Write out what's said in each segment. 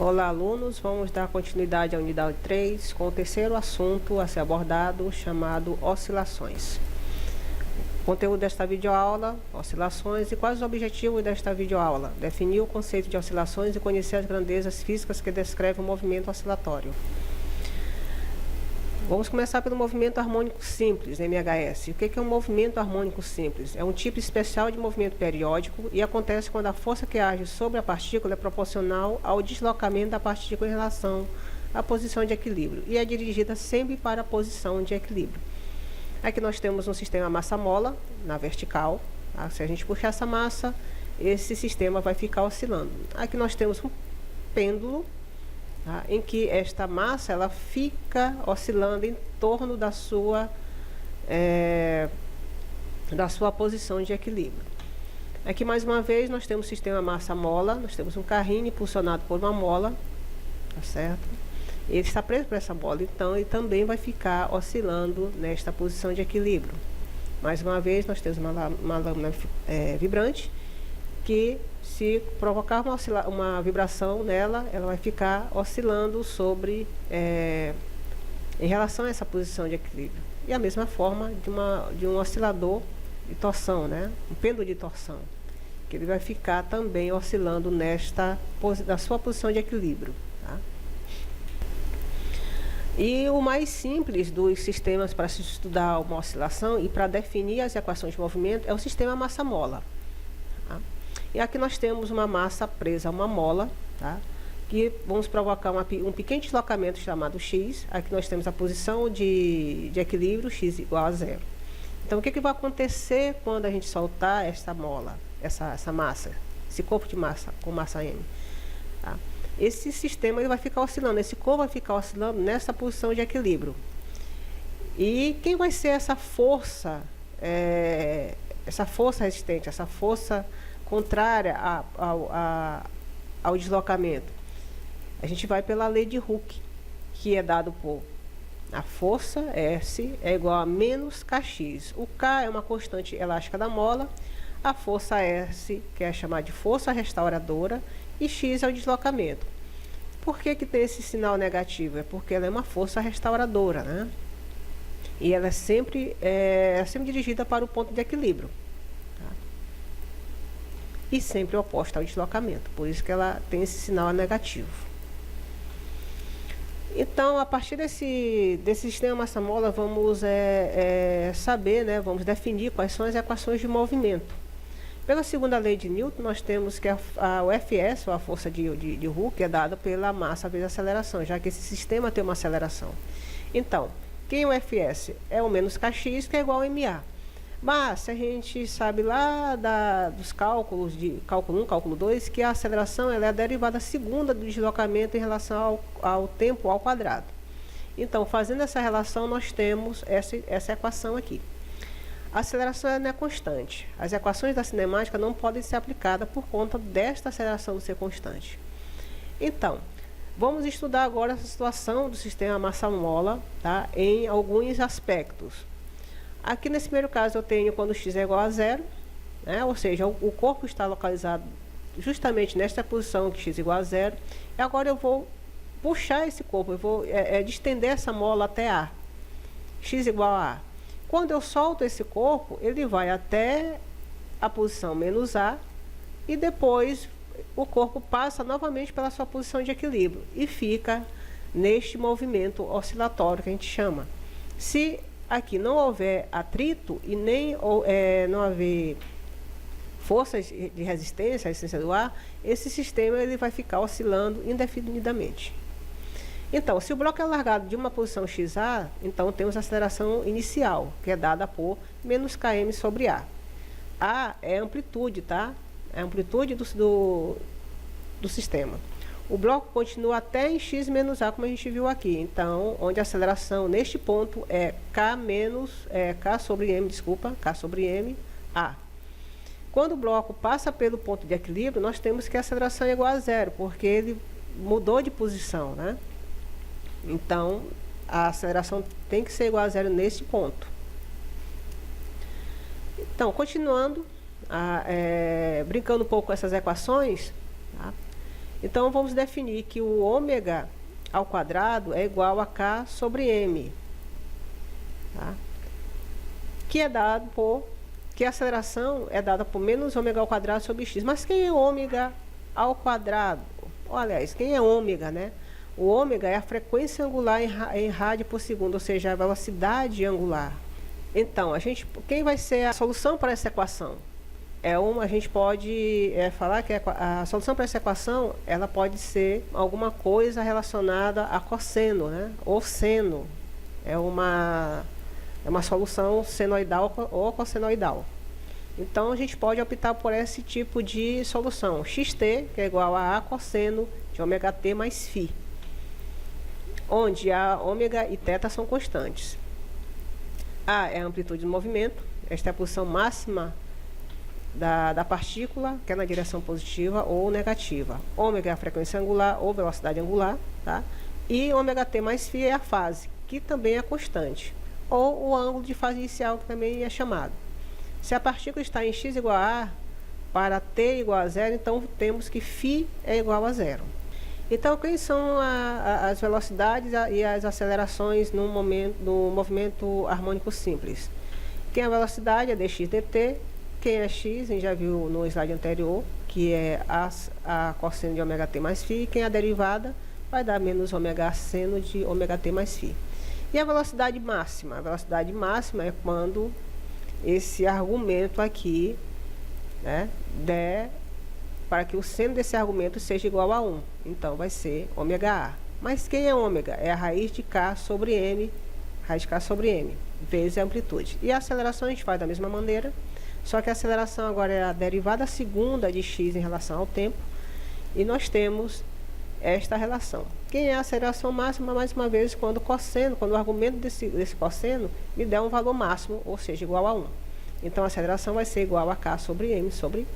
Olá, alunos, vamos dar continuidade à unidade 3 com o terceiro assunto a ser abordado, chamado oscilações. O conteúdo desta videoaula, oscilações, e quais os objetivos desta videoaula? Definir o conceito de oscilações e conhecer as grandezas físicas que descrevem o movimento oscilatório. Vamos começar pelo movimento harmônico simples, MHS. O que é um movimento harmônico simples? É um tipo especial de movimento periódico e acontece quando a força que age sobre a partícula é proporcional ao deslocamento da partícula em relação à posição de equilíbrio e é dirigida sempre para a posição de equilíbrio. Aqui nós temos um sistema massa-mola na vertical. Tá? Se a gente puxar essa massa, esse sistema vai ficar oscilando. Aqui nós temos um pêndulo, tá? Em que esta massa ela fica oscilando em torno da sua posição de equilíbrio. Aqui mais uma vez nós temos o sistema massa-mola, nós temos um carrinho impulsionado por uma mola, tá certo? Ele está preso por essa mola, então ele também vai ficar oscilando nesta posição de equilíbrio. Mais uma vez nós temos uma lâmina vibrante, que se provocar uma vibração nela, ela vai ficar oscilando sobre, em relação a essa posição de equilíbrio. E a mesma forma de um oscilador de torção, né? Um pêndulo de torção, que ele vai ficar também oscilando na sua posição de equilíbrio. Tá? E o mais simples dos sistemas para se estudar uma oscilação e para definir as equações de movimento é o sistema massa-mola. Tá? E aqui nós temos uma massa presa a uma mola, tá? Que vamos provocar um pequeno deslocamento chamado x. Aqui nós temos a posição de equilíbrio, x igual a zero. Então, o que vai acontecer quando a gente soltar essa mola, essa massa, esse corpo de massa com massa m? Tá? Esse sistema ele vai ficar oscilando, esse corpo vai ficar oscilando nessa posição de equilíbrio. E quem vai ser essa força resistente, essa força contrária ao deslocamento? A gente vai pela lei de Hooke, que é dado por a força S é igual a menos Kx. O K é uma constante elástica da mola, a força S, que é chamada de força restauradora, e X é o deslocamento. Por que tem esse sinal negativo? É porque ela é uma força restauradora, né? E ela é sempre dirigida para o ponto de equilíbrio. Tá? E sempre oposta ao deslocamento. Por isso que ela tem esse sinal negativo. Então, a partir desse sistema massa-mola, vamos saber, né? Vamos definir quais são as equações de movimento. Pela segunda lei de Newton, nós temos que o Fs, ou a força de Hooke, é dada pela massa vezes a aceleração, já que esse sistema tem uma aceleração. Então, quem é o Fs? É o menos Kx, que é igual a ma. Mas, a gente sabe lá dos cálculos, de cálculo 1, cálculo 2, que a aceleração ela é a derivada segunda do deslocamento em relação ao tempo ao quadrado. Então, fazendo essa relação, nós temos essa equação aqui. A aceleração não é constante. As equações da cinemática não podem ser aplicadas por conta desta aceleração ser constante. Então, vamos estudar agora essa situação do sistema massa-mola, tá? Em alguns aspectos. Aqui nesse primeiro caso eu tenho quando x é igual a zero, né? Ou seja, o corpo está localizado justamente nesta posição que x é igual a zero. E agora eu vou puxar esse corpo, eu vou distender essa mola até A. X igual a A. Quando eu solto esse corpo, ele vai até a posição menos A e depois o corpo passa novamente pela sua posição de equilíbrio e fica neste movimento oscilatório que a gente chama. Se aqui não houver atrito e nem não haver forças de resistência do ar, esse sistema ele vai ficar oscilando indefinidamente. Então, se o bloco é largado de uma posição xa, então temos a aceleração inicial, que é dada por menos km sobre A. A é a amplitude, tá? É a amplitude do sistema. O bloco continua até em x menos A, como a gente viu aqui. Então, onde a aceleração neste ponto é K sobre M, A. Quando o bloco passa pelo ponto de equilíbrio, nós temos que a aceleração é igual a zero, porque ele mudou de posição, né? Então, a aceleração tem que ser igual a zero nesse ponto. Então, continuando, brincando um pouco com essas equações, tá? Então, vamos definir que o ômega ao quadrado é igual a K sobre M, tá? Que é dado por... que a aceleração é dada por menos ômega ao quadrado sobre x. Mas quem é ômega ao quadrado? Ou, aliás, quem é ômega, né? O ômega é a frequência angular em rádio por segundo, ou seja, a velocidade angular. Então, quem vai ser a solução para essa equação? A gente pode falar que a solução para essa equação, ela pode ser alguma coisa relacionada a cosseno, né? Ou seno. É uma solução senoidal ou cossenoidal. Então, a gente pode optar por esse tipo de solução. xt, que é igual a cosseno de ômega t mais φ, onde a ômega e θ são constantes. A é a amplitude do movimento, esta é a posição máxima da partícula, que é na direção positiva ou negativa. Ômega é a frequência angular ou velocidade angular, tá? E ômega t mais φ é a fase, que também é constante, ou o ângulo de fase inicial, que também é chamado. Se a partícula está em x igual a A, para t igual a zero, então temos que φ é igual a zero. Então, quais são as velocidades e as acelerações no movimento harmônico simples? Quem é a velocidade é dx dt, quem é x, a gente já viu no slide anterior, que é a cosseno de ômega t mais φ, quem é a derivada vai dar menos ômega seno de ômega t mais φ. E a velocidade máxima? A velocidade máxima é quando esse argumento aqui, né, der para que o seno desse argumento seja igual a 1. Então, vai ser ômega A. Mas quem é ômega? É a raiz de K sobre M, raiz de K sobre M, vezes a amplitude. E a aceleração a gente faz da mesma maneira, só que a aceleração agora é a derivada segunda de x em relação ao tempo, e nós temos esta relação. Quem é a aceleração máxima? Mais uma vez, quando o argumento desse cosseno me der um valor máximo, ou seja, igual a 1. Então, a aceleração vai ser igual a K sobre M sobre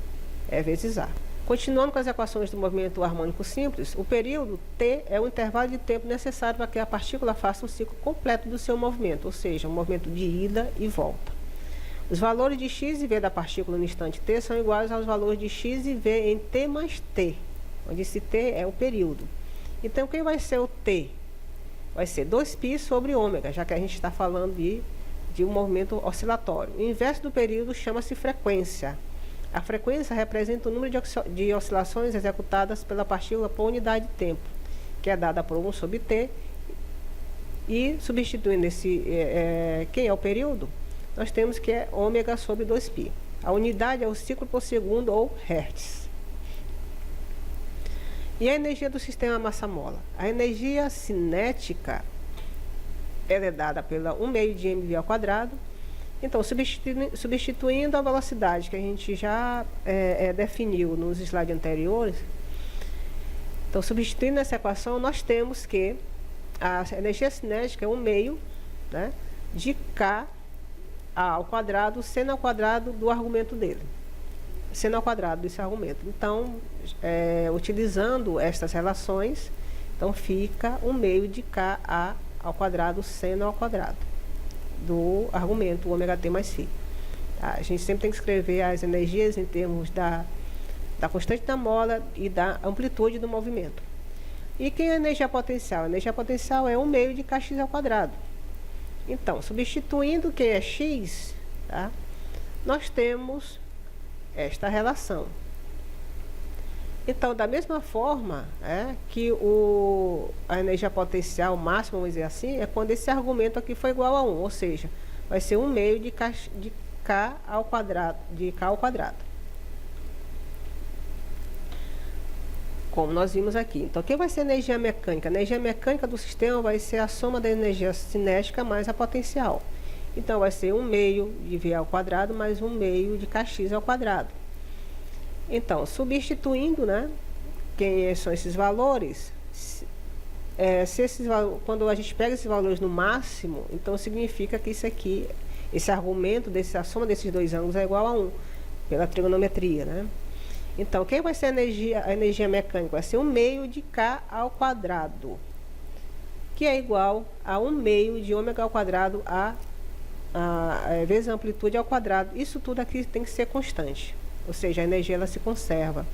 vezes A. Continuando com as equações do movimento harmônico simples, o período t é o intervalo de tempo necessário para que a partícula faça um ciclo completo do seu movimento, ou seja, um movimento de ida e volta. Os valores de x e v da partícula no instante t são iguais aos valores de x e v em t mais t, onde esse t é o período. Então, quem vai ser o t? Vai ser 2π sobre ômega, já que a gente está falando de um movimento oscilatório. O inverso do período chama-se frequência. A frequência representa o número de oscilações executadas pela partícula por unidade de tempo, que é dada por 1 sobre t. E substituindo quem é o período, nós temos que é ômega sobre 2π. A unidade é o ciclo por segundo, ou hertz. E a energia do sistema massa-mola? A energia cinética ela é dada pela 1/2 de mv ao quadrado. Então, substituindo a velocidade que a gente já definiu nos slides anteriores, então, substituindo essa equação, nós temos que a energia cinética é 1/2, né, de K ao quadrado, seno ao quadrado do argumento dele. Seno ao quadrado desse argumento. Então, utilizando estas relações, então fica 1/2 de K ao quadrado, seno ao quadrado do argumento ômega t mais φ. Tá? A gente sempre tem que escrever as energias em termos da constante da mola e da amplitude do movimento. E quem é a energia potencial? A energia potencial é 1/2 de kx ao quadrado. Então, substituindo quem é x, tá? Nós temos esta relação. Então, da mesma forma que a energia potencial máxima, vamos dizer assim, é quando esse argumento aqui for igual a 1, ou seja, vai ser 1/2 de K ao quadrado, como nós vimos aqui. Então, quem vai ser a energia mecânica? A energia mecânica do sistema vai ser a soma da energia cinética mais a potencial. Então, vai ser 1/2 de V ao quadrado mais 1/2 de kx ao quadrado. Então, substituindo, né, quem são esses valores, quando a gente pega esses valores no máximo, então significa que isso aqui, esse argumento, a soma desses dois ângulos é igual a 1, pela trigonometria, né? Então, quem vai ser a energia mecânica? Vai ser 1/2 de K ao quadrado, que é igual a 1/2 de ômega ao quadrado vezes a amplitude ao quadrado. Isso tudo aqui tem que ser constante, ou seja, a energia ela se conserva.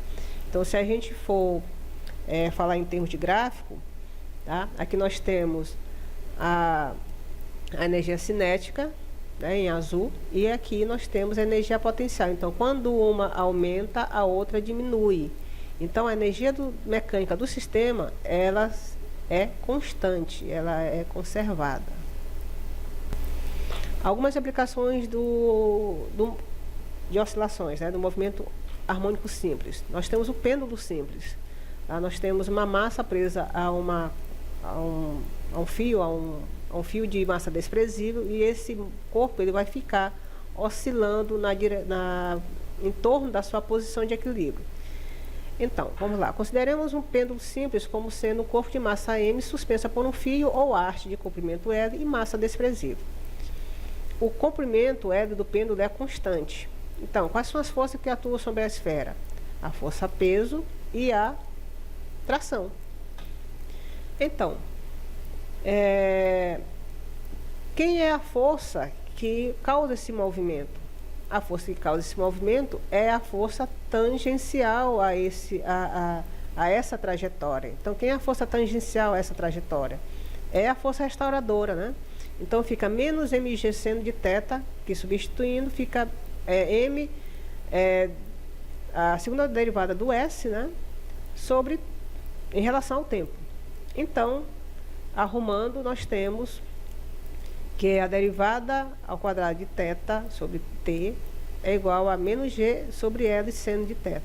Então, se a gente for falar em termos de gráfico, tá? Aqui nós temos a energia cinética, né, em azul, e aqui nós temos a energia potencial. Então, quando uma aumenta, a outra diminui. Então, a energia mecânica do sistema, ela é constante, ela é conservada. Algumas aplicações de oscilações, né, do movimento harmônico simples. Nós temos o pêndulo simples. Tá? Nós temos uma massa presa a um fio de massa desprezível, e esse corpo ele vai ficar oscilando em torno da sua posição de equilíbrio. Então, vamos lá. Consideremos um pêndulo simples como sendo um corpo de massa M suspensa por um fio ou haste de comprimento L e massa desprezível. O comprimento L do pêndulo é constante. Então, quais são as forças que atuam sobre a esfera? A força peso e a tração. Então, quem é a força que causa esse movimento? A força que causa esse movimento é a força tangencial a essa trajetória. Então, quem é a força tangencial a essa trajetória? É a força restauradora, né? Então, fica menos mg seno de θ, que substituindo fica m, a segunda derivada do s, né? Em relação ao tempo. Então, arrumando, nós temos que a derivada ao quadrado de θ sobre t é igual a menos g sobre L seno de θ.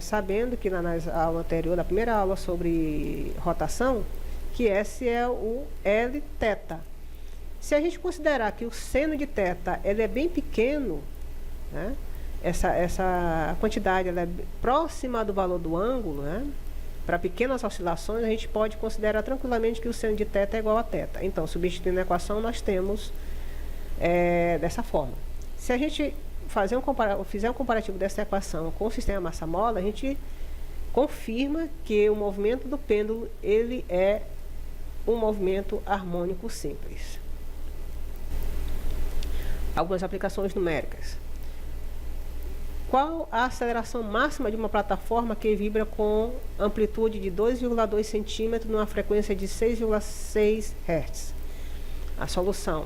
Sabendo que na aula anterior, na primeira aula sobre rotação, que S é o Lθ. Se a gente considerar que o seno de θ ele é bem pequeno, né? Essa quantidade ela é próxima do valor do ângulo, né? Para pequenas oscilações, a gente pode considerar tranquilamente que o seno de θ é igual a θ. Então, substituindo a equação, nós temos dessa forma. Se a gente fizer um comparativo dessa equação com o sistema massa-mola, a gente confirma que o movimento do pêndulo ele é um movimento harmônico simples. Algumas aplicações numéricas. Qual a aceleração máxima de uma plataforma que vibra com amplitude de 2,2 cm numa frequência de 6,6 Hz? A solução.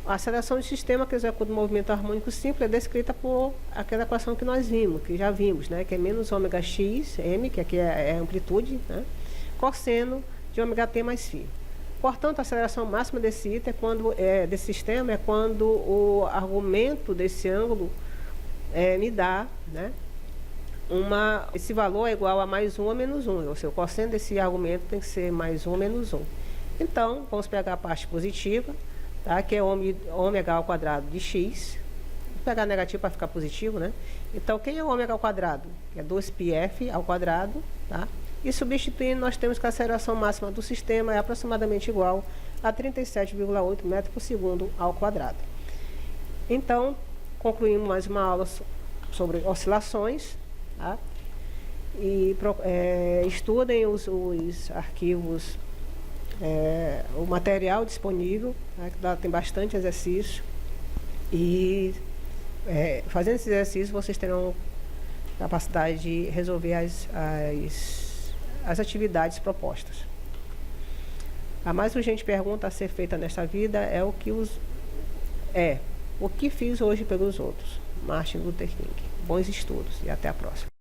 A aceleração do sistema que executa o movimento harmônico simples é descrita por aquela equação que nós vimos, que já vimos, né? Que é menos ômega x, m, que aqui é a amplitude, né? Cosseno de ômega t mais φ. Portanto, a aceleração máxima desse item desse sistema é quando o argumento desse ângulo me dá, né, esse valor é igual a mais 1 ou menos 1. Ou seja, o cosseno desse argumento tem que ser mais 1 ou menos 1. Então, vamos pegar a parte positiva, tá, que é ômega ao quadrado de x. Vou pegar negativo para ficar positivo, né? Então, quem é o ômega ao quadrado? É 2πf ao quadrado, tá? E substituindo, nós temos que a aceleração máxima do sistema é aproximadamente igual a 37,8 metros por segundo ao quadrado. Então, concluímos mais uma aula sobre oscilações, tá? E estudem os arquivos, o material disponível, tá? Que tem bastante exercício. E fazendo esse exercício, vocês terão capacidade de resolver as atividades propostas. A mais urgente pergunta a ser feita nesta vida é o que fiz hoje pelos outros. Martin Luther King. Bons estudos e até a próxima.